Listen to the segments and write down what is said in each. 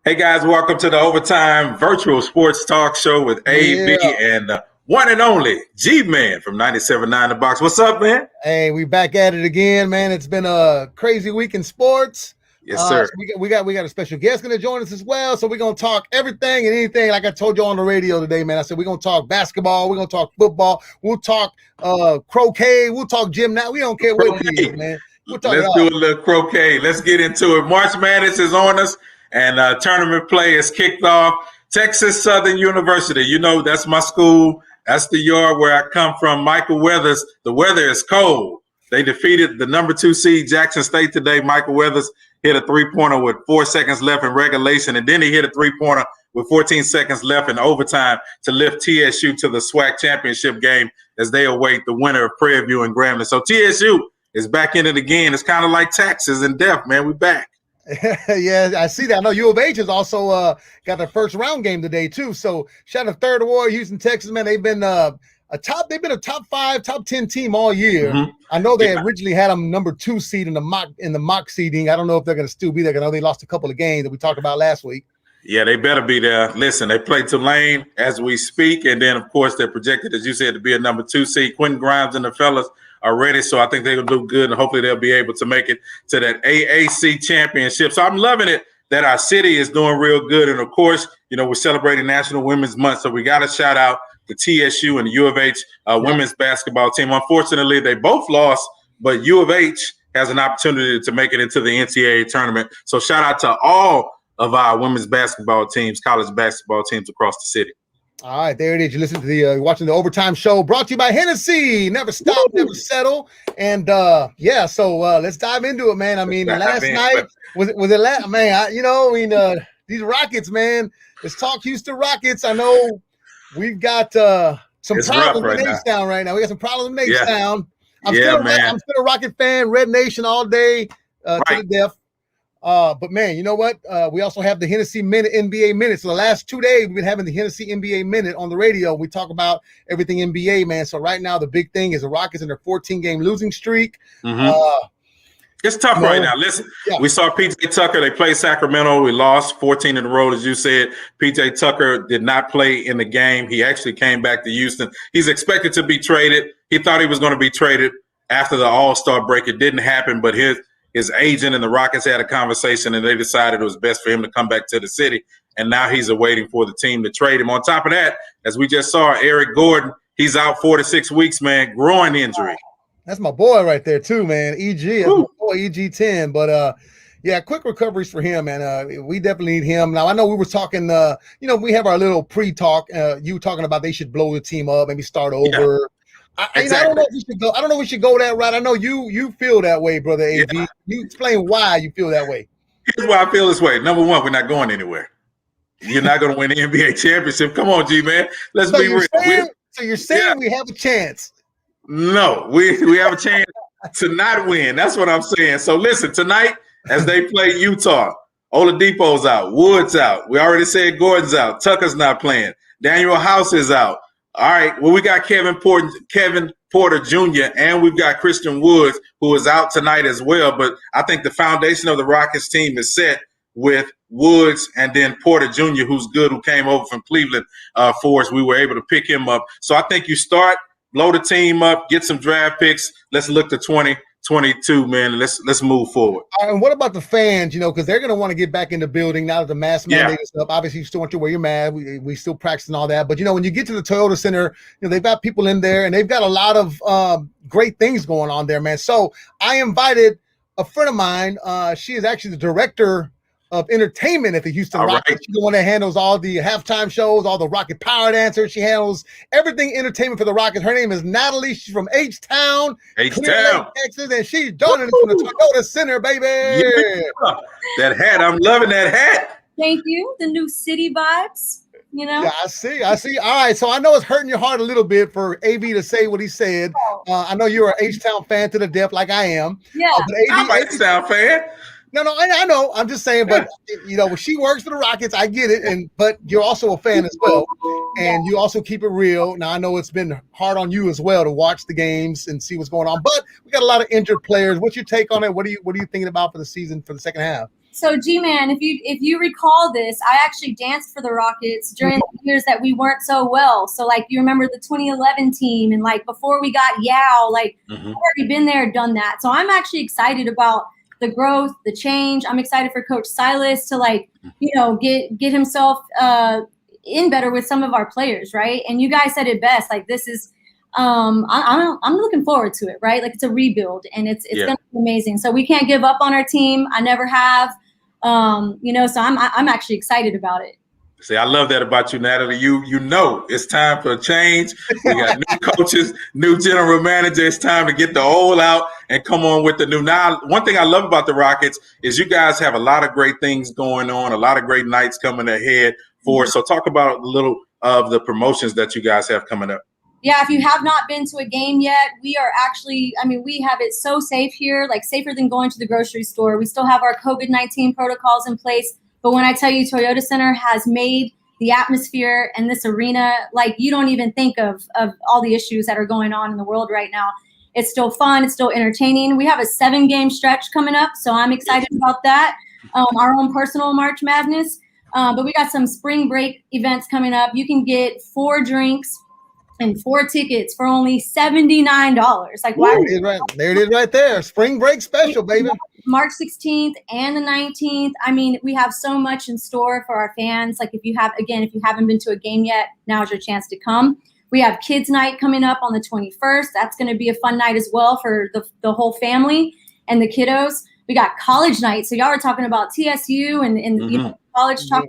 Hey guys, welcome to the Overtime Virtual Sports Talk Show with AB and the one and only G-Man from 97.9 The Box. What's up, man? Hey, we back at it again, man. It's been a crazy week in sports. Yes, sir. So we got a special guest going to join us as well. So we're going to talk everything and anything. Like I told you on the radio today, man. I said we're going to talk basketball. We're going to talk football. We'll talk croquet. We'll talk gymnastics. We don't care what it is, man. Let's do a little croquet. Let's get into it. March Madness is on us, and tournament play is kicked off. Texas Southern University. You know, that's my school. That's the yard where I come from. Michael Weathers. The weather is cold. They defeated the number 2 seed Jackson State today. Michael Weathers hit a three-pointer with 4 seconds left in regulation, and then he hit a three-pointer with 14 seconds left in overtime to lift TSU to the SWAC championship game as they await the winner of Prairie View and Grambling. So TSU is back in it again. It's kind of like taxes and death, man. We're back. Yeah, I see that. I know U of H has also got their first round game today too. So shout out to Third Award, Houston, Texas, man. They've been a top 5, top 10 team all year. Mm-hmm. I know they originally had them number 2 seed in the mock seeding. I don't know if they're going to still be there. I know they lost a couple of games that we talked about last week. Yeah, they better be there. Listen, they play Tulane as we speak, and then of course they're projected, as you said, to be a number 2 seed. Quentin Grimes and the fellas are ready, so I think they're going to do good, and hopefully they'll be able to make it to that AAC championship. So I'm loving it that our city is doing real good, and of course, you know, we're celebrating National Women's Month, so we got to shout out the TSU and the U of H women's basketball team. Unfortunately, they both lost, but U of H has an opportunity to make it into the NCAA tournament. So shout out to all of our women's basketball teams, college basketball teams across the city. All right, there it is. You listen to the watching the Overtime Show, brought to you by Hennessy. Never stop, never settle. And so let's dive into it, man. I mean, last night was it last? Man, these Rockets, man. Let's talk Houston Rockets. I know we've got some problems in H-Town right now. We got some problems in H-Town. I'm still a Rocket fan, Red Nation all day to the death. But man, you know what? We also have the Hennessy Minute, NBA Minute. So the last 2 days we've been having the Hennessy NBA Minute on the radio. We talk about everything NBA, man. So right now the big thing is the Rockets in their 14-game losing streak. Mm-hmm. It's tough right now. Listen, we saw P.J. Tucker. They played Sacramento. We lost 14 in a row, as you said. P.J. Tucker did not play in the game. He actually came back to Houston. He's expected to be traded. He thought he was going to be traded after the All-Star break. It didn't happen, but his agent and the Rockets had a conversation, and they decided it was best for him to come back to the city. And now he's awaiting for the team to trade him. On top of that, as we just saw, Eric Gordon, he's out 4 to 6 weeks, man, groin injury. That's my boy right there too, man. EG, that's my boy, EG10. But quick recoveries for him, man. We definitely need him. Now I know we were talking. We have our little pre-talk. You were talking about they should blow the team up, maybe start over. Yeah. I don't know if we should go. I don't know if we should go that route. I know you feel that way, brother. AD. Yeah. You explain why you feel that way. Here's why I feel this way. Number one, we're not going anywhere. You're not going to win the NBA championship. Come on, G man. Let's be real. So you're saying we have a chance? No, we have a chance to not win. That's what I'm saying. So listen, tonight as they play Utah, Oladipo's out, Wood's out. We already said Gordon's out. Tucker's not playing. Daniel House is out. All right. Well, we got Kevin Porter Jr. and we've got Christian Woods, who is out tonight as well. But I think the foundation of the Rockets team is set with Woods and then Porter Jr., who's good, who came over from Cleveland for us. We were able to pick him up. So I think you start, blow the team up, get some draft picks. Let's look to 2022, man. Let's move forward. And what about the fans, because they're going to want to get back in the building now that the mask mandate is up. Obviously, you still want to wear your mask. We still practicing all that. But, when you get to the Toyota Center, they've got people in there, and they've got a lot of great things going on there, man. So I invited a friend of mine. She is actually the director of entertainment at the Houston Rockets. Right. She's the one that handles all the halftime shows, all the Rocket Power dancers. She handles everything entertainment for the Rockets. Her name is Natalie. She's from H-Town, Texas, and she's joining us from the Toyota Center, baby. Yeah. That hat, I'm loving that hat. Thank you. The new city vibes, Yeah, I see. All right, so I know it's hurting your heart a little bit for AB to say what he said. I know you're an H-Town fan to the death, like I am. Yeah, I'm an H-Town fan. No, I know. I'm just saying, but when she works for the Rockets, I get it. But you're also a fan as well, and you also keep it real. Now I know it's been hard on you as well to watch the games and see what's going on. But we got a lot of injured players. What's your take on it? What are you thinking about for the season for the second half? So G-Man, if you recall this, I actually danced for the Rockets during the years that we weren't so well. So like you remember the 2011 team and like before we got Yao, like I've already been there, done that. So I'm actually excited about the growth, the change. I'm excited for Coach Silas to like, get himself in better with some of our players, right? And you guys said it best. Like this is I'm looking forward to it, right? Like it's a rebuild and it's gonna be amazing. So we can't give up on our team. I never have. So I'm actually excited about it. See, I love that about you, Natalie. You know it's time for a change. We got new coaches, new general manager. It's time to get the old out and come on with the new. Now, one thing I love about the Rockets is you guys have a lot of great things going on, a lot of great nights coming ahead for us. So talk about a little of the promotions that you guys have coming up. Yeah, if you have not been to a game yet, we are actually, we have it so safe here, like safer than going to the grocery store. We still have our COVID-19 protocols in place. But when I tell you Toyota Center has made the atmosphere and this arena, like you don't even think of all the issues that are going on in the world right now. It's still fun. It's still entertaining. We have a 7-game stretch coming up, so I'm excited about that. Our own personal March Madness. But we got some spring break events coming up. You can get 4 drinks and 4 tickets for only $79. Like, why? There it is right there. Spring break special, baby. March 16th and the 19th. We have so much in store for our fans. Like if you haven't been to a game yet, now's your chance to come. We have kids night coming up on the 21st. That's going to be a fun night as well for the whole family and the kiddos. We got college night. So y'all are talking about TSU and college talk.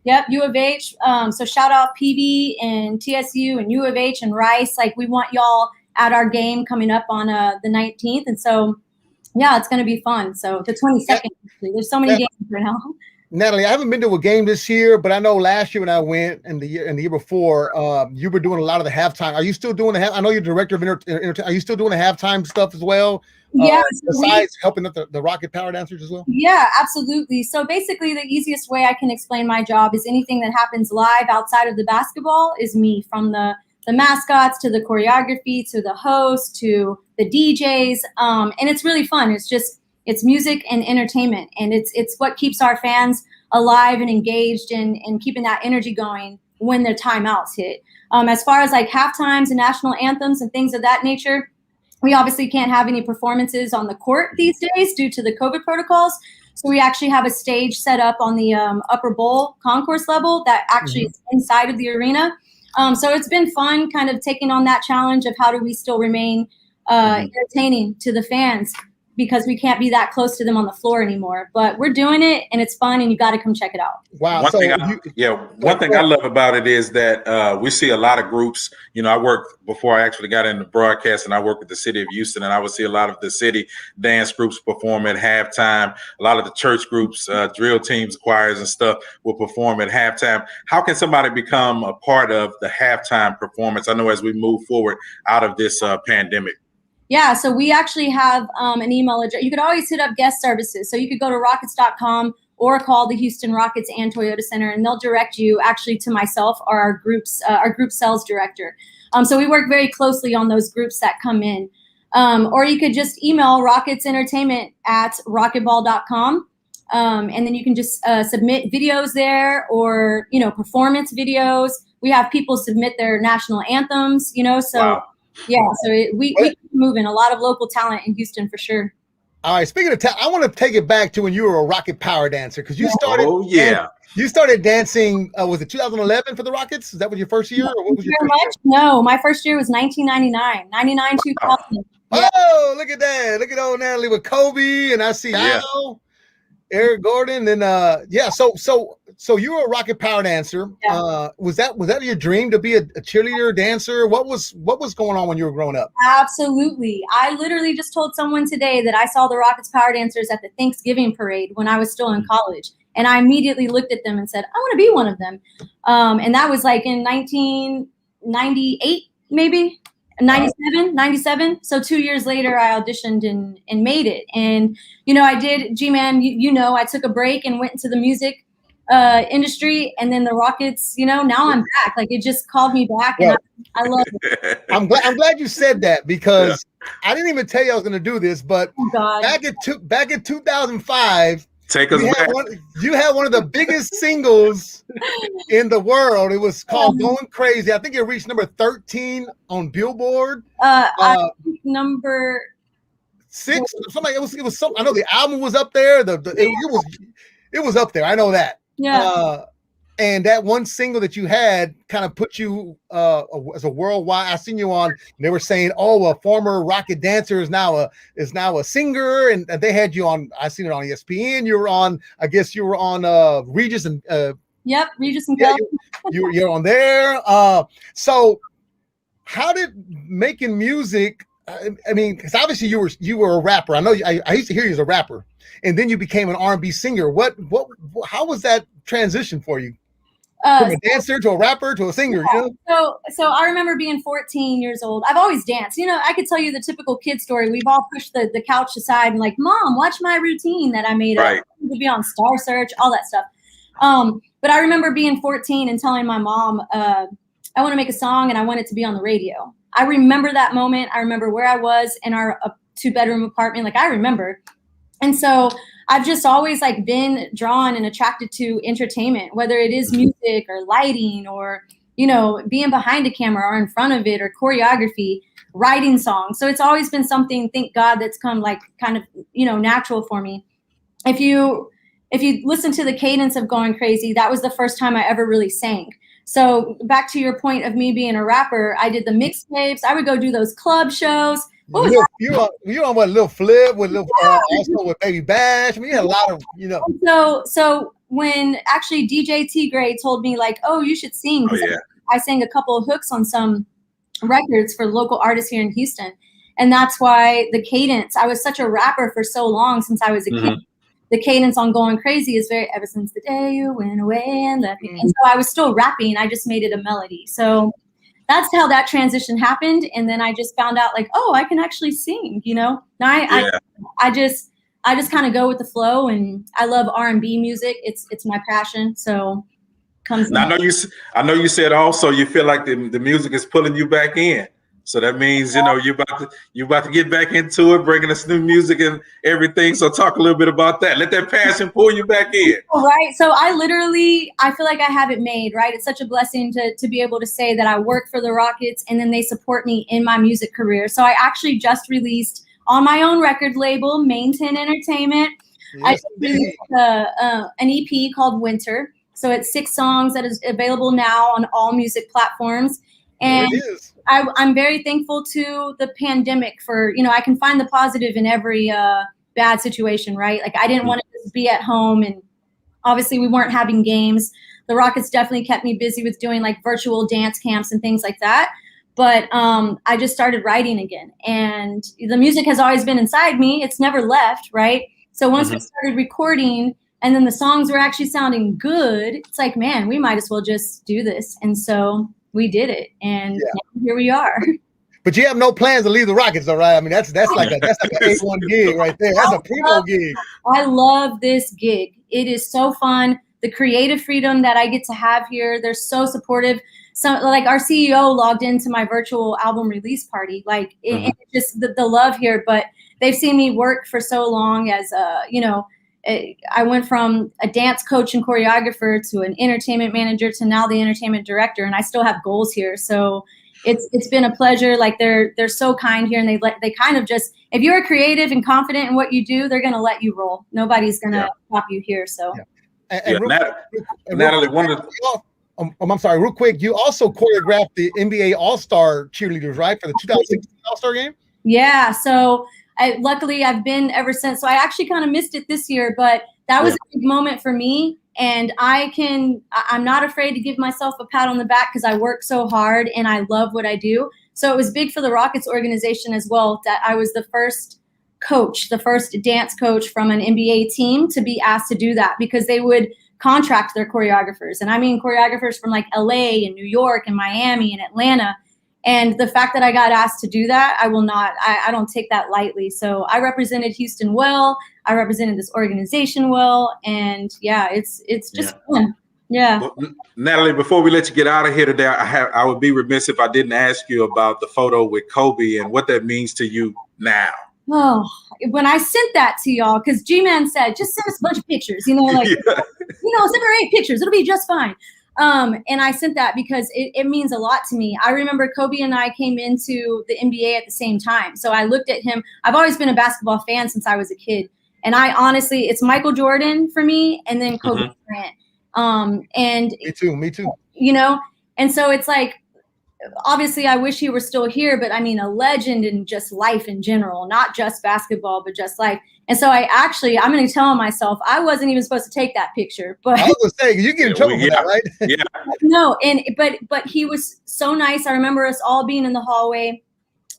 Yep, U of H. So shout out PV and TSU and U of H and Rice. Like we want y'all at our game coming up on the 19th. And so, yeah, it's going to be fun. So the 22nd, there's so many games right now. Natalie, I haven't been to a game this year, but I know last year when I went and the year before, you were doing a lot of the halftime. Are you still doing I know you're director of entertainment. Are you still doing the halftime stuff as well? Yeah. Besides helping out the Rocket Power dancers as well? Yeah, absolutely. So basically the easiest way I can explain my job is anything that happens live outside of the basketball is me, from the mascots to the choreography to the host to the DJs. And it's really fun. It's music and entertainment. And it's what keeps our fans alive and engaged and keeping that energy going when their timeouts hit. As far as like halftimes and national anthems and things of that nature, we obviously can't have any performances on the court these days due to the COVID protocols. So we actually have a stage set up on the upper bowl concourse level that actually is inside of the arena. So it's been fun kind of taking on that challenge of how do we still remain entertaining to the fans, because we can't be that close to them on the floor anymore. But we're doing it, and it's fun, and you got to come check it out. Wow. One thing I love about it is that we see a lot of groups. I worked before I actually got into broadcast, and I worked with the city of Houston, and I would see a lot of the city dance groups perform at halftime. A lot of the church groups, drill teams, choirs, and stuff will perform at halftime. How can somebody become a part of the halftime performance? I know as we move forward out of this pandemic. Yeah, so we actually have an email address. You could always hit up guest services. So you could go to rockets.com or call the Houston Rockets and Toyota Center, and they'll direct you actually to myself or our group sales director. So we work very closely on those groups that come in. Or you could just email rocketsentertainment@rocketball.com. And then you can just submit videos there or, performance videos. We have people submit their national anthems, so. Wow. Yeah, so we keep moving. A lot of local talent in Houston for sure. All right, speaking of talent, I want to take it back to when you were a Rocket Power dancer, because you started. Oh yeah. You started dancing. Was it 2011 for the Rockets? Is that what your first year? Or what was your first year? No, my first year was 1999, 2000. Yeah. Oh, look at that! Look at old Natalie with Kobe, and I see Al, Eric Gordon, and So you were a Rocket Power dancer. Yeah. Was that your dream to be a cheerleader dancer? What was going on when you were growing up? Absolutely. I literally just told someone today that I saw the Rockets Power dancers at the Thanksgiving parade when I was still in college. And I immediately looked at them and said, I want to be one of them. And that was like in 1998, maybe 97. So 2 years later, I auditioned and made it. And, I did, G-Man, I took a break and went into the music industry, and then the Rockets, now I'm back. Like it just called me back, and I love it. I'm glad you said that, because I didn't even tell you I was going to do this, but back in 2005, Take us back. You had one of the biggest singles in the world. It was called "Going Crazy." I think it reached number 13 on Billboard. I think number 6. Something. It was something. I know the album was up there. It was up there. I know that. Yeah. And that one single that you had kind of put you as a worldwide. I seen you on. They were saying, "Oh, a former Rocket dancer is now a singer," and they had you on. I seen it on ESPN. You were on. I guess you were on Regis and. Yep, Regis and yeah, you're on there. So, how did making music? I mean, because obviously you were a rapper. I know. I used to hear you as a rapper, and then you became an R&B singer. How was that transition for you? From a dancer to a rapper to a singer, you know? So I remember being 14 years old. I've always danced. You know, I could tell you the typical kid story. We've all pushed the couch aside and like, Mom, watch my routine that I made up. To be on Star Search, all that stuff. But I remember being 14 and telling my mom, I want to make a song and I want it to be on the radio. I remember that moment. I remember where I was in our 2-bedroom apartment. Like I remember. And so I've just always like been drawn and attracted to entertainment, whether it is music or lighting or, you know, being behind a camera or in front of it or choreography, writing songs. So it's always been something, thank God, that's come like kind of, you know, natural for me. If you listen to the cadence of Going Crazy, that was the first time I ever really sang. So back to your point of me being a rapper, I did the mixtapes. I would go do those club shows. You on what, Lil Flip with Lil also with Baby Bash. I mean, you had a lot of, you know. So when actually DJ T Gray told me like, oh, you should sing. I sang a couple of hooks on some records for local artists here in Houston. And that's why the cadence, I was such a rapper for so long since I was a kid. The cadence on Going Crazy is very, ever since the day you went away and left me. And so I was still rapping. I just made it a melody. So that's how that transition happened. And then I just found out like, oh, I can actually sing, you know? Now I just kind of go with the flow, and I love R&B music. It's my passion. So comes. Now, I know you said also you feel like the music is pulling you back in. So that means, you know, you're about to get back into it, bringing us new music and everything. So talk a little bit about that. Let that passion pull you back in. Right. So I feel like I have it made, right? It's such a blessing to be able to say that I work for the Rockets and then they support me in my music career. So I actually just released on my own record label, Main 10 Entertainment. Yes, I released an EP called Winter. So it's 6 songs that is available now on all music platforms. And I'm very thankful to the pandemic for, you know, I can find the positive in every bad situation, right? Like I didn't want to just be at home, and obviously we weren't having games. The Rockets definitely kept me busy with doing like virtual dance camps and things like that. But I just started writing again, and the music has always been inside me. It's never left, right? So once we started recording and then the songs were actually sounding good, it's like, man, we might as well just do this. And so we did it, and here we are. But you have no plans to leave the Rockets, though, right? I mean, that's like an A1 gig right there. That's a primo gig. I love this gig. It is so fun. The creative freedom that I get to have here, they're so supportive. So, like, our CEO logged into my virtual album release party. Like, it's just the love here. But they've seen me work for so long as you know. I went from a dance coach and choreographer to an entertainment manager to now the entertainment director, and I still have goals here. So it's been a pleasure. Like they're so kind here, and they kind of just, if you're creative and confident in what you do, they're gonna let you roll. Nobody's gonna stop you here. So Natalie, one of the I'm sorry, real quick. You also choreographed the NBA All-Star cheerleaders, right, for the 2016 All-Star game? Yeah. So luckily I've been ever since. So I actually kind of missed it this year, but that was a big moment for me. And I'm not afraid to give myself a pat on the back because I work so hard and I love what I do. So it was big for the Rockets organization as well that I was the first coach, the first dance coach from an NBA team to be asked to do that, because they would contract their choreographers. And I mean choreographers from like LA and New York and Miami and Atlanta. And the fact that I got asked to do that, I don't take that lightly. So I represented Houston well. I represented this organization well. And it's just fun. Yeah. Well, Natalie, before we let you get out of here today, I would be remiss if I didn't ask you about the photo with Kobe and what that means to you now. Oh, when I sent that to y'all, because G-Man said, just send us a bunch of pictures, like, 7 or 8 pictures. It'll be just fine. And I sent that because it means a lot to me. I remember Kobe and I came into the NBA at the same time. So I looked at him. I've always been a basketball fan since I was a kid. And I honestly, it's Michael Jordan for me and then Kobe Durant. And Me too. And so it's like, obviously, I wish he were still here, but I mean, a legend in just life in general, not just basketball, but just life. And so I'm going to tell myself I wasn't even supposed to take that picture. But I was going to say, you get in trouble for that, right? Yeah. No, but he was so nice. I remember us all being in the hallway,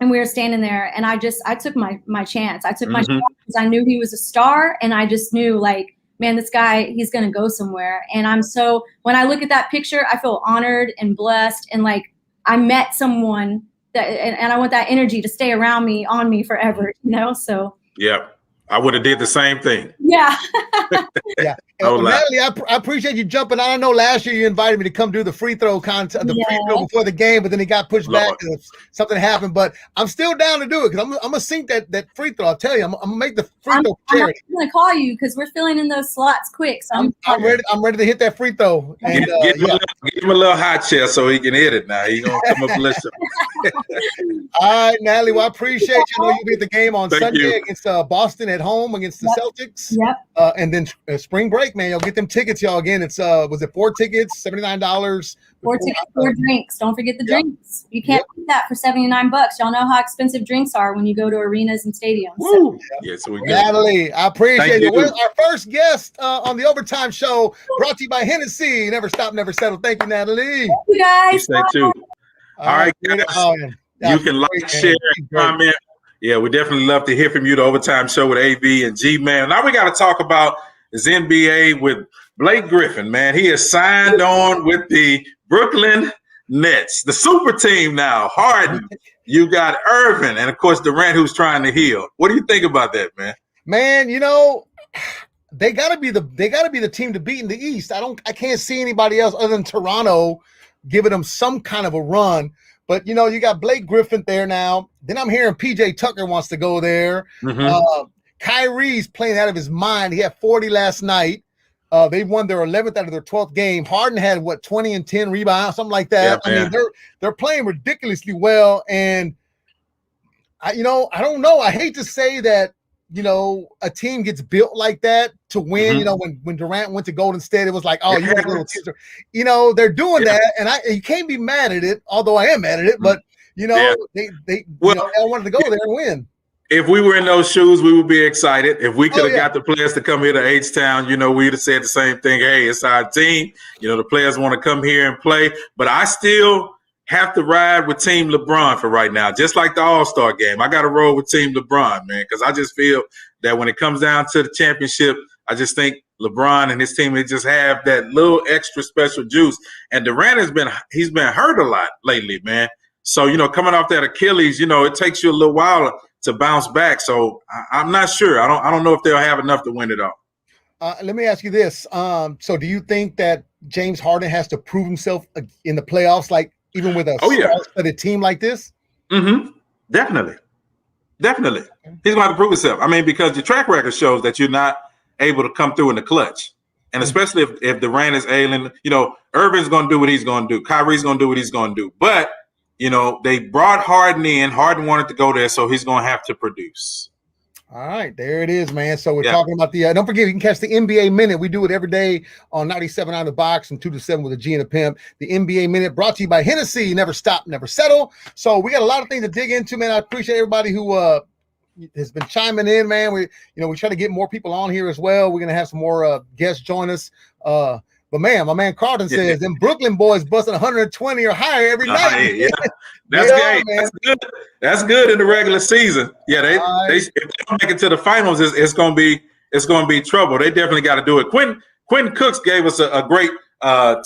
and we were standing there, and I took my chance. I took my chance because I knew he was a star, and I just knew, like, man, this guy, he's going to go somewhere. And when I look at that picture, I feel honored and blessed, and like, I met someone and I want that energy to stay on me forever, so. Yeah. I would have did the same thing. Yeah. Yeah. Natalie, I appreciate you jumping on. I know last year you invited me to come do the free throw contest, free throw before the game, but then it got pushed back because something happened. But I'm still down to do it because I'm going to sink that free throw. I'll tell you, I'm going to make the free throw charity. I'm going to call you because we're filling in those slots quick. So I'm ready. I'm ready to hit that free throw. And, give him a little hot chair so he can hit it now. He's going to come up and listen. All right, Natalie. Well, I appreciate you. I know you'll be at the game on Sunday against Boston at home against the Celtics. Yep. And then spring break, man. You'll get them tickets, y'all. Again, it's was it 4 tickets, $79? 4 tickets, 4 drinks. Don't forget the drinks. You can't beat that for $79. Y'all know how expensive drinks are when you go to arenas and stadiums. Woo. So Natalie, I appreciate it. We're our first guest on the Overtime Show, brought to you by Hennessy. Never stop, never settle. Thank you, Natalie. Thank you, guys. You too. All right, guys. You can like, share, and comment. Yeah, we definitely love to hear from you. The Overtime Show with AB and G-Man. Now we got to talk about this NBA with Blake Griffin, man. He is signed on with the Brooklyn Nets, the super team now. Harden, you got Irvin, and of course Durant, who's trying to heal. What do you think about that, man? Man, they gotta be the team to beat in the East. I can't see anybody else other than Toronto giving them some kind of a run. But you got Blake Griffin there now. Then I'm hearing PJ Tucker wants to go there. Kyrie's playing out of his mind. He had 40 last night. They won their 11th out of their 12th game. Harden had 20 and 10 rebounds, something like that. Yeah, I mean, they're playing ridiculously well. And I don't know. I hate to say that, a team gets built like that to win. When Durant went to Golden State, it was like, oh, you want a little teaser. They're doing that, and you can't be mad at it. Although I am mad at it, but they wanted to go there and win. If we were in those shoes, we would be excited. If we could have got the players to come here to H-Town, we'd have said the same thing. Hey, it's our team. The players want to come here and play. But I still have to ride with Team LeBron for right now, just like the All-Star game. I got to roll with Team LeBron, man, because I just feel that when it comes down to the championship, I just think LeBron and his team, they just have that little extra special juice. And Durant he's been hurt a lot lately, man. So, coming off that Achilles, it takes you a little while to bounce back. So I'm not sure. I don't know if they'll have enough to win it all. Let me ask you this. So do you think that James Harden has to prove himself in the playoffs, like even with a team like this? Definitely. He's going to have to prove himself. I mean, because your track record shows that you're not able to come through in the clutch. And especially if Durant is ailing, Irvin's going to do what he's going to do. Kyrie's going to do what he's going to do. But they brought Harden in. Harden wanted to go there, so he's going to have to produce. All right, there it is, man. So we're talking about the don't forget, you can catch the NBA Minute. We do it every day on 97 on the box from 2 to 7 with a G and a Pimp. The NBA Minute brought to you by Hennessy. Never stop, never settle. So we got a lot of things to dig into, man. I appreciate everybody who has been chiming in, man. We try to get more people on here as well. We're gonna have some more guests join us. But man, my man Carlton says them Brooklyn boys busting 120 or higher every night. That's great. That's good. That's good in the regular season. Yeah, they if they don't make it to the finals, it's gonna be trouble. They definitely got to do it. Quentin Cooks gave us a great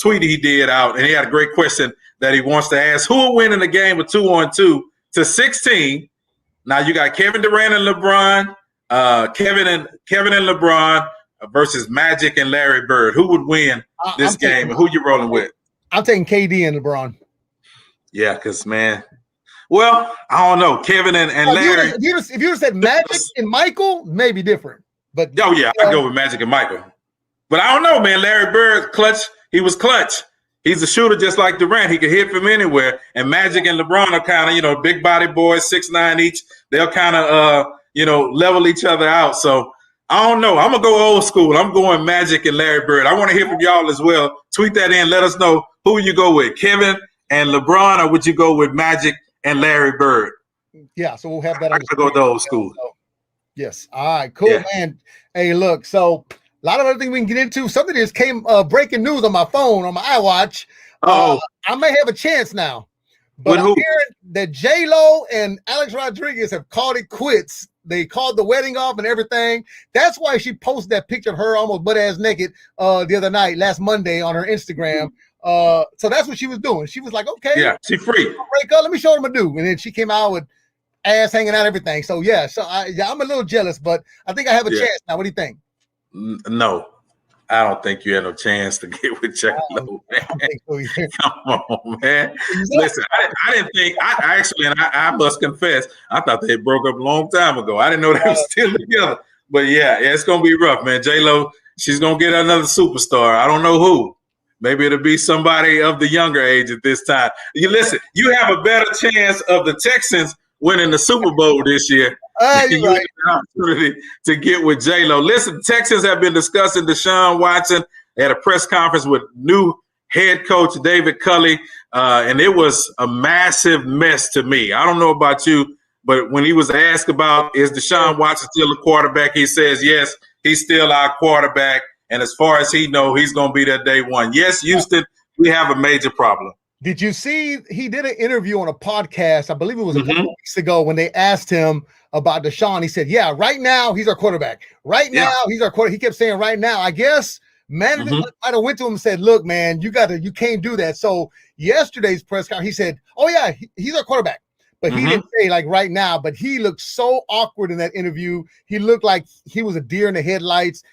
tweet he did out, and he had a great question that he wants to ask: who will win in the game of 2-on-2 to 16? Now you got Kevin Durant and LeBron, Kevin and LeBron versus Majic and Larry Bird. Who would win this game, and who you rolling with? I'm taking KD and LeBron. Yeah, because, man, Well, I don't know. Kevin and Larry. If you said Magic and Michael, maybe different. But I go with Magic and Michael. But I don't know, man. Larry Bird, clutch. He was clutch. He's a shooter just like Durant. He can hit from anywhere. And Magic and LeBron are kind of, big body boys, 6'9" each. They'll kind of, level each other out. So I don't know. I'm going to go old school. I'm going Magic and Larry Bird. I want to hear from y'all as well. Tweet that in. Let us know who you go with, Kevin and LeBron, or would you go with Magic and Larry Bird? Yeah, so we'll have that. I could go with the old school. So, yes. All right, cool, man. Hey, look, so a lot of other things we can get into. Something just came breaking news on my phone, on my iWatch. I may have a chance now. But I'm hearing that J-Lo and Alex Rodriguez have called it quits. They called the wedding off and everything. That's why she posted that picture of her almost butt-ass naked the other night, last Monday, on her Instagram. So that's what she was doing. She was like, okay. Yeah, she free. Break up. Let me show them a do. And then she came out with ass hanging out, everything. So, yeah. So, I'm a little jealous, but I think I have a chance now. What do you think? No. I don't think you had no chance to get with J-Lo, man. Come on, man. Listen, I didn't think – I actually, and I must confess, I thought they broke up a long time ago. I didn't know they were still together. But, yeah, it's going to be rough, man. J-Lo, she's going to get another superstar. I don't know who. Maybe it'll be somebody of the younger age at this time. Listen, you have a better chance of the Texans winning the Super Bowl this year. You have an opportunity to get with J-Lo. Listen, Texans have been discussing Deshaun Watson at a press conference with new head coach David Culley, and it was a massive mess to me. I don't know about you, but when he was asked about is Deshaun Watson still a quarterback, he says, yes, he's still our quarterback. And as far as he knows, he's going to be there day one. Yes, Houston, we have a major problem. Did you see he did an interview on a podcast, I believe it was a couple weeks ago, when they asked him about Deshaun? He said, yeah, right now he's our quarterback. Right now he's our quarterback. He kept saying right now. I guess management might have went to him and said, look, man, you can't do that. So yesterday's press conference, he said, oh, yeah, he's our quarterback. But he didn't say like right now, but he looked so awkward in that interview. He looked like he was a deer in the headlights.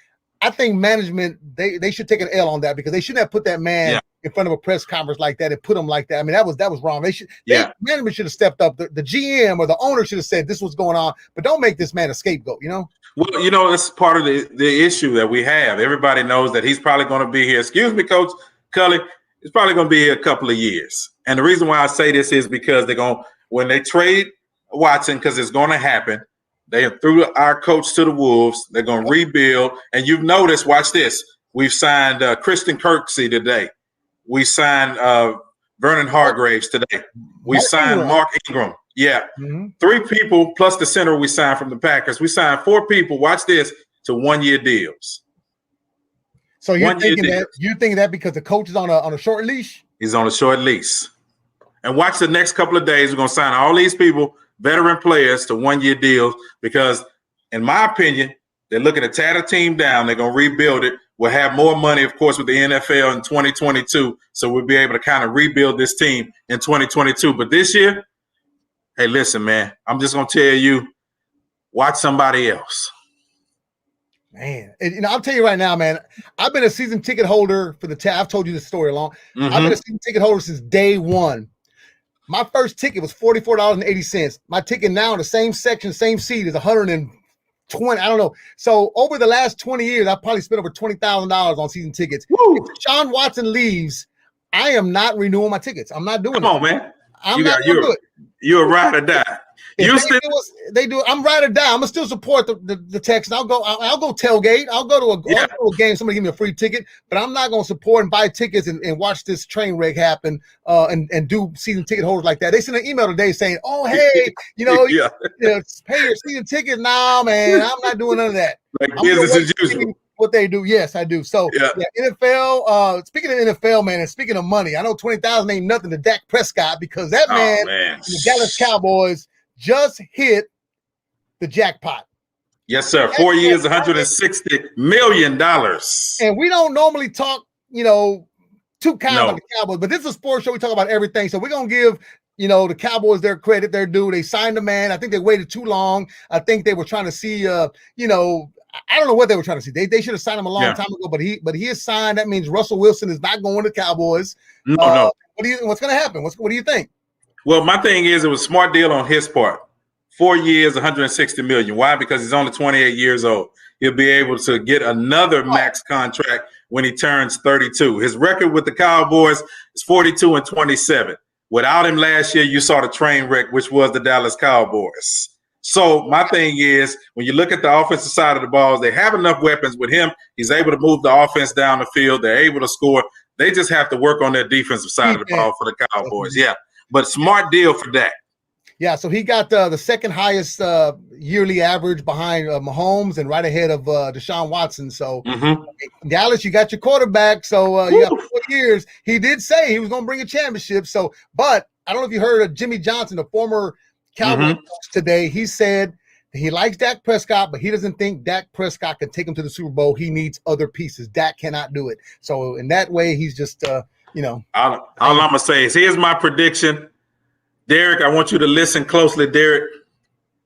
I think management, they should take an L on that, because they shouldn't have put that man in front of a press conference like that and put him like that. I mean, that was wrong. Management should have stepped up. The GM or the owner should have said this was going on, but don't make this man a scapegoat, Well, that's part of the issue that we have. Everybody knows that he's probably going to be here. Excuse me, Coach Culley. He's probably going to be here a couple of years. And the reason why I say this is because when they trade Watson, because it's going to happen, they threw our coach to the Wolves. They're going to rebuild. And you've noticed, watch this, we've signed Christian Kirksey today. We signed Vernon Hargraves today. We signed Mark Ingram. Yeah. 3 people plus the center we signed from the Packers. We signed 4 people, watch this, to 1-year deals. So you're thinking that because the coach is on a short leash? He's on a short leash. And watch the next couple of days, we're going to sign all these people, veteran players, to 1-year deals, because in my opinion, they're looking to tear the team down. They're going to rebuild it. We'll have more money, of course, with the NFL in 2022. So we'll be able to kind of rebuild this team in 2022. But this year, hey, listen, man, I'm just going to tell you, watch somebody else. Man, and I'll tell you right now, man, I've been a season ticket holder for the I've told you this story long. I've been a season ticket holder since day one. My first ticket was $44.80. My ticket now in the same section, same seat is $120. I don't know. So over the last 20 years, I've probably spent over $20,000 on season tickets. Woo! If Deshaun Watson leaves, I am not renewing my tickks. I'm not doing it. Come on, man. I'm not going to do it. You're a ride or die. They do. I'm ride or die. I'm gonna still support the Texans. I'll go tailgate. I'll go to a game. Somebody give me a free ticket, but I'm not gonna support and buy tickets and watch this train wreck happen. And do season ticket holders like that. They sent an email today saying, "Oh, hey, pay your season ticket." Nah, man, I'm not doing none of that. Like business as usual. What they do, yes, I do. So NFL. Speaking of NFL, man, and speaking of money, I know $20,000 ain't nothing to Dak Prescott, because that man, the Dallas Cowboys just hit the jackpot. Yes, sir. 4 years, $160 million. And we don't normally talk, too kind about the Cowboys, but this is a sports show. We talk about everything. So we're gonna give the Cowboys their credit, their due. They signed the man. I think they waited too long. I think they were trying to see, I don't know what they were trying to see. They should have signed him a long time ago, but he is signed. That means Russell Wilson is not going to Cowboys. No. What's going to happen? What do you think? Well, my thing is it was a smart deal on his part. 4 years, $160 million. Why? Because he's only 28 years old. He'll be able to get another max contract when he turns 32. His record with the Cowboys is 42-27. Without him last year, you saw the train wreck, which was the Dallas Cowboys. So my thing is, when you look at the offensive side of the ball, they have enough weapons with him. He's able to move the offense down the field. They're able to score. They just have to work on their defensive side of the ball for the Cowboys. Yeah, but smart deal for Dak. Yeah, so he got the second highest yearly average behind Mahomes and right ahead of Deshaun Watson. So, Dallas, you got your quarterback. So, you got 4 years. He did say he was going to bring a championship. So, but I don't know if you heard of Jimmy Johnson, the former Cowboys coach today. He said he likes Dak Prescott, but he doesn't think Dak Prescott can take him to the Super Bowl. He needs other pieces. Dak cannot do it. So, in that way, he's just, All I'm going to say is here's my prediction. Derek, I want you to listen closely, Derek.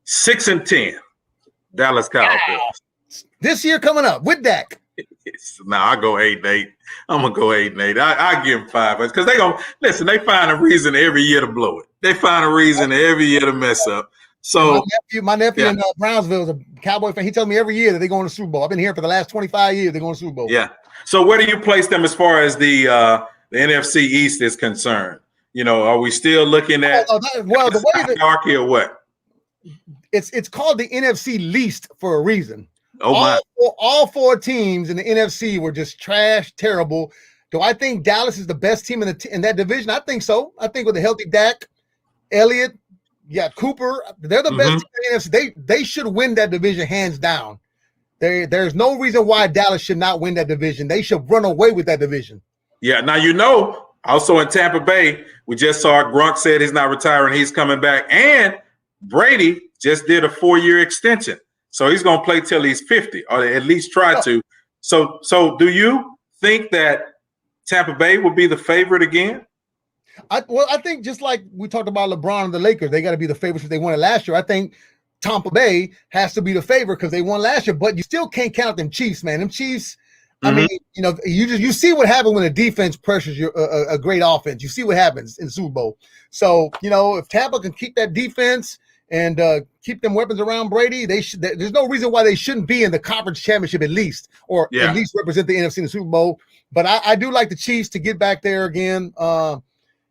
6-10, Dallas Cowboys. This year coming up with Dak. Now I go 8-8. I'm gonna go 8-8. I give them 5 because they gonna listen. They find a reason every year to blow it. They find a reason every year to mess up. So my nephew in Brownsville is a Cowboy fan. He tells me every year that they're going to the Super Bowl. I've been here for the last 25 years. They're going to the Super Bowl. Yeah. So where do you place them as far as the NFC East is concerned? Are we still looking at the way that hierarchy or what? It's called the NFC least for a reason. Oh, all 4 teams in the NFC were just trash, terrible. Do I think Dallas is the best team in that division? I think so. I think with a healthy Dak, Elliott, Cooper, they're the best team in the NFC. They should win that division hands down. There's no reason why Dallas should not win that division. They should run away with that division. Yeah. Now, also in Tampa Bay, we just saw Gronk said he's not retiring. He's coming back. And Brady just did a 4-year extension. So he's going to play till he's 50 or at least try to. So do you think that Tampa Bay will be the favorite again? I think just like we talked about LeBron and the Lakers, they got to be the favorites if they won it last year. I think Tampa Bay has to be the favorite because they won last year, but you still can't count them Chiefs, man. Them Chiefs, I mean, you see what happens when a defense pressures a great offense. You see what happens in the Super Bowl. So, if Tampa can keep that defense and keep them weapons around Brady, there's no reason why they shouldn't be in the conference championship at least, or at least represent the NFC in the Super Bowl. But I do like the Chiefs to get back there again.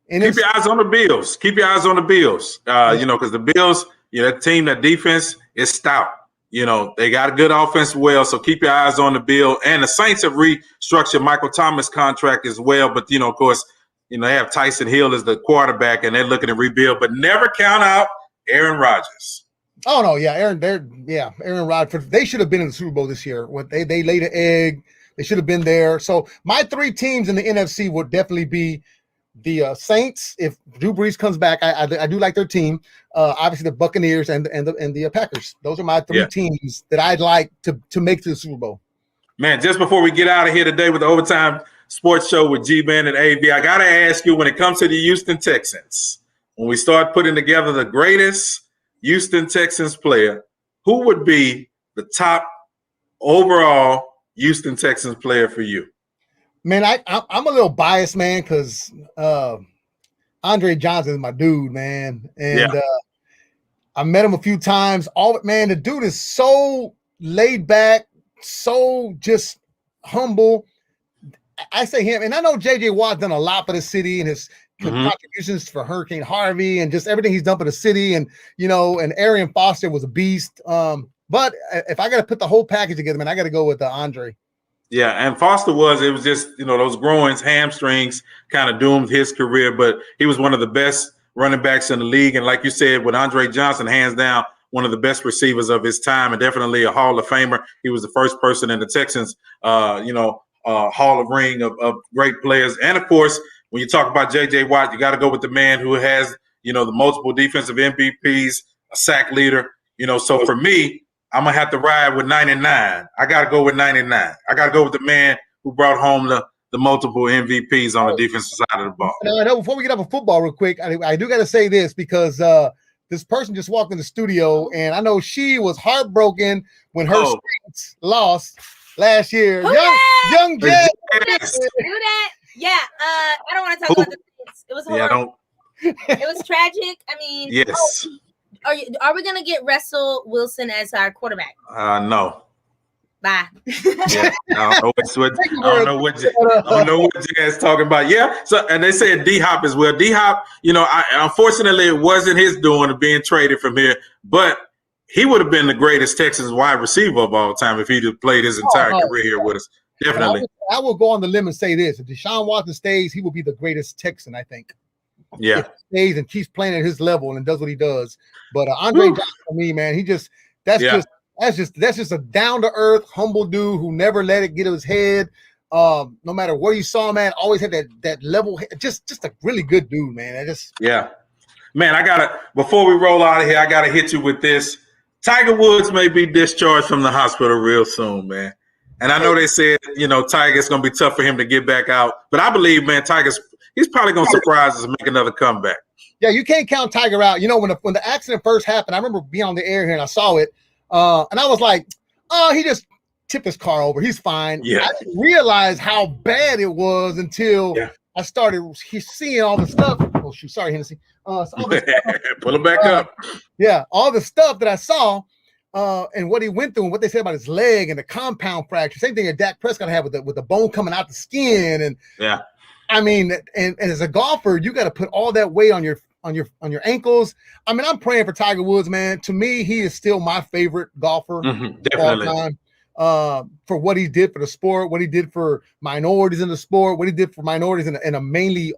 Keep your eyes on the Bills. Because the Bills, that team, that defense is stout. They got a good offense well, so keep your eyes on the Bill. And the Saints have restructured Michael Thomas' contract as well. But, of course, they have Tyson Hill as the quarterback, and they're looking to rebuild. But never count out Aaron Rodgers. Oh, no, yeah, Aaron Rodgers. They should have been in the Super Bowl this year. They laid an egg. They should have been there. So my 3 teams in the NFC would definitely be the Saints. If Drew Brees comes back, I do like their team. Obviously, the Buccaneers and the Packers. Those are my 3 teams that I'd like to make to the Super Bowl. Man, just before we get out of here today with the Overtime Sports Show with G-Man and AB, I got to ask you, when it comes to the Houston Texans, when we start putting together the greatest Houston Texans player, who would be the top overall Houston Texans player for you? Man, I'm a little biased, man, because Andre Johnson is my dude, man. And I met him a few times. The dude is so laid back, so just humble. I say him, and I know J.J. Watt's done a lot for the city and his contributions for Hurricane Harvey and just everything he's done for the city. And, and Arian Foster was a beast. But if I got to put the whole package together, man, I got to go with Andre. Yeah, and Foster it was just, those groins, hamstrings kind of doomed his career, but he was one of the best running backs in the league. And like you said, with Andre Johnson, hands down, one of the best receivers of his time and definitely a Hall of Famer. He was the first person in the Texans, Hall of Ring of great players. And, of course, when you talk about J.J. Watt, you got to go with the man who has, the multiple defensive MVPs, a sack leader. So for me, I'm going to have to ride with 99. I got to go with 99. I got to go with the man who brought home the multiple MVPs on the defensive side of the ball. I know before we get up of football real quick, I do got to say this because this person just walked in the studio, and I know she was heartbroken when her Saints lost last year. Young Jay. Do that. Yeah. I don't want to talk about the Saints. It was horrible. It was tragic. I mean, yes. Are we gonna get Russell Wilson as our quarterback? No. Bye. Yeah, I don't know what Jazz talking about. Yeah, so and they said D Hop as well. D Hop, unfortunately it wasn't his doing of being traded from here, but he would have been the greatest Texans wide receiver of all time if he'd have played his entire career here with us. Definitely. I will go on the limb and say this: if Deshaun Watson stays, he will be the greatest Texan, I think. Yeah, if he stays and keeps playing at his level and does what he does. But Andre Johnson, for me, man, that's just a down to earth, humble dude who never let it get to his head. No matter where you saw him, man, always had that level. Just a really good dude, man. Man, before we roll out of here, I gotta hit you with this. Tiger Woods may be discharged from the hospital real soon, man. And I know they said, Tiger's gonna be tough for him to get back out, but I believe, man, he's probably gonna surprise us and make another comeback. Yeah, you can't count Tiger out. When the accident first happened, I remember being on the air here and I saw it. And I was like, oh, he just tipped his car over. He's fine. Yeah. I didn't realize how bad it was until I started seeing all the stuff. Oh, shoot. Sorry, Hennessy. Pull him back up. Yeah, all the stuff that I saw and what he went through and what they said about his leg and the compound fracture. Same thing that Dak Prescott had with the bone coming out the skin. And yeah. I mean, and as a golfer, you got to put all that weight on your ankles. I mean, I'm praying for Tiger Woods, man. To me, he is still my favorite golfer definitely. of all time. For what he did for the sport, what he did for minorities in the sport, what he did for minorities in a mainly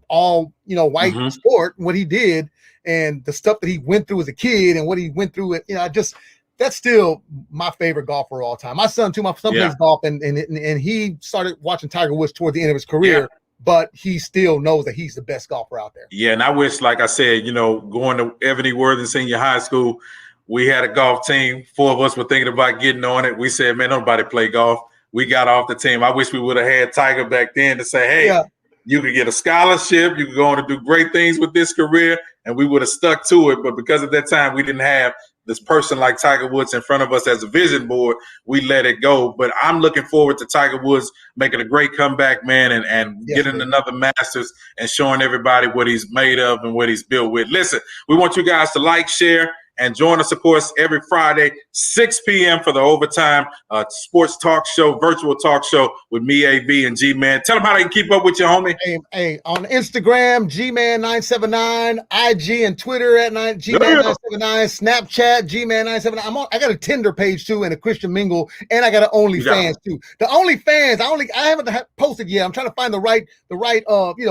all white sport, what he did, and the stuff that he went through as a kid, and what he went through. That's still my favorite golfer of all time. My son too. My son plays golf, and he started watching Tiger Woods toward the end of his career. Yeah. But he still knows that he's the best golfer out there. Yeah, and I wish, like I said, going to Ebony Worthing Senior High School, we had a golf team. 4 of us were thinking about getting on it. We said, man, nobody play golf. We got off the team. I wish we would have had Tiger back then to say, hey, you could get a scholarship. You could go on to do great things with this career, and we would have stuck to it. But because at that time we didn't have this person like Tiger Woods in front of us as a vision board, we let it go. But I'm looking forward to Tiger Woods making a great comeback, man, and getting another Masters and showing everybody what he's made of and what he's built with. Listen, we want you guys to like, share, and join us, of course, every Friday, 6 p.m. for the Overtime sports talk show, virtual talk show with me, AB, and G-Man. Tell them how they can keep up with you, homie. Hey, on Instagram, G-Man979, IG and Twitter at G-Man979, Snapchat, G-Man979. I got a Tinder page, too, and a Christian Mingle, and I got an OnlyFans, too. The OnlyFans, I haven't posted yet. I'm trying to find the right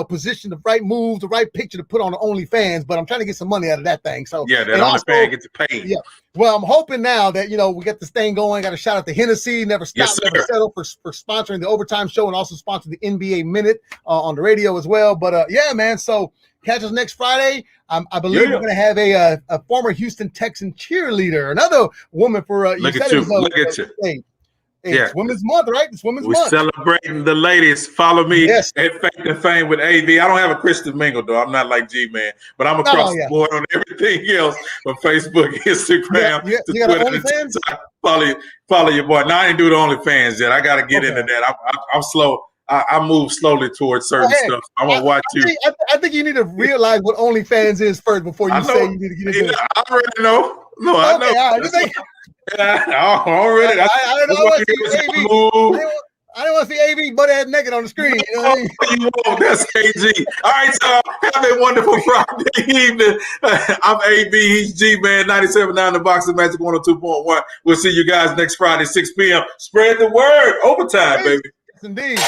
position, the right moves, the right picture to put on the OnlyFans, but I'm trying to get some money out of that thing. So yeah, that OnlyFans gets paid. Yeah. Well, I'm hoping now that we get this thing going. Got a shout out to Hennessy, Never Stop, Never Settle for sponsoring the Overtime Show and also sponsoring the NBA Minute on the radio as well. But yeah, man. So catch us next Friday. I believe we're going to have a former Houston Texan cheerleader, another woman for look at you. It's Women's Month, right? It's Women's Month. We're celebrating the ladies. Follow me at Faith and Fame with AV. I don't have a Christian Mingle, though. I'm not like G-Man. But I'm across the board on everything else from Facebook, Instagram, to Twitter, to TikTok. Follow your boy. Now, I didn't do the OnlyFans yet. I got to get into that. I'm slow. I move slowly towards certain stuff. I'm going to watch you. I think you need to realize what OnlyFans is first before you say you need to get into it. I already know. No, I know. Yeah, already. I don't want to see AV butt ass naked on the screen. That's KG. All right, y'all. Have a wonderful Friday evening. I'm AB. He's G-Man. 97.9 The Boxing Magic 102.1. We'll see you guys next Friday, 6 p.m. Spread the word. Overtime, baby. Yes, indeed.